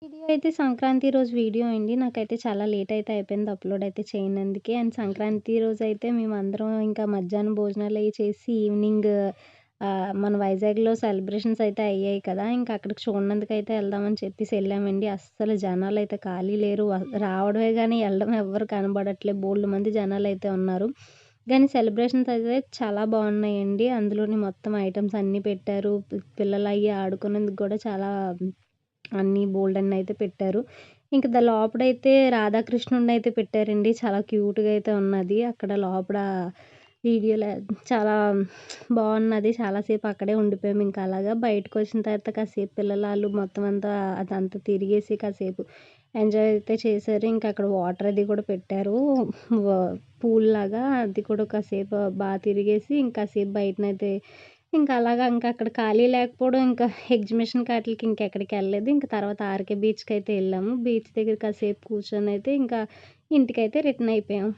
Video అయితే సంక్రాంతి రోజు video అండి. నాకైతే చాలా లేట్ అయితే అయిపోయింది అప్‌లోడ్ అయితే చేయనందుకే. అండ్ సంక్రాంతి రోజైతే మేమందరం ఇంకా మధ్యాహ్నం భోజనాలయి చేసి ఈవినింగ్ మన వైజాగ్‌లో సెలబ్రేషన్స్ అయితే అయ్యాయి కదా! ఇంకా అక్కడికి చూడనందుకైతే ఎళ్దామని చెప్పేసి ఎళ్ళామండి. అస్సలు జనాలైతే ఖాళీ లేరు. రావడమే గానీ ఎళ్ళడం ఎవ్వరు కనబడట్లేదు. బోలెడు మంది జనాలైతే ఉన్నారు. గానీ సెలబ్రేషన్స్ అయితే చాలా బావున్నాయండి. అందులోని మొత్తం ఐటెమ్స్ అన్నీ పెట్టారు. పిల్లలయ్యి ఆడుకునేందుకు గూడా చాలా అన్నీ బోలెడన్నయితే పెట్టారు. ఇంక లోపడైతే రాధాకృష్ణుడినైతే పెట్టారండి. చాలా క్యూట్‌గా అయితే ఉన్నది. అక్కడ లోపల వీడియోలో చాలా బావున్నది. చాలా సేపు అక్కడే ఉండిపోయాము ఇంక అలాగా. బయటకొచ్చిన తర్వాత కాసేపు పిల్లలాళ్ళు మొత్తం అంతా అదంతా తిరిగేసి కాసేపు ఎంజాయ్ అయితే చేశారు. ఇంక అక్కడ వాటర్ అది కూడా పెట్టారు. వ పూల్‌లాగా అది కూడా కాసేపు తిరిగేసి ఇంకాసేపు బయటనైతే ఇంకా అలాగా ఇంకా అక్కడ ఖాళీ లేకపోవడం ఇంకా ఎగ్జిబిషన్‌కి ఆటిలకి ఇంకెక్కడికెళ్ళలేదు. ఇంక తర్వాత ఆర్‌కే బీచ్‌కైతే ఎళ్ళాము. బీచ్ దగ్గర కాసేపు కూర్చొనైతే ఇంకా ఇంటికైతే రిటర్న్ అయిపోయాం.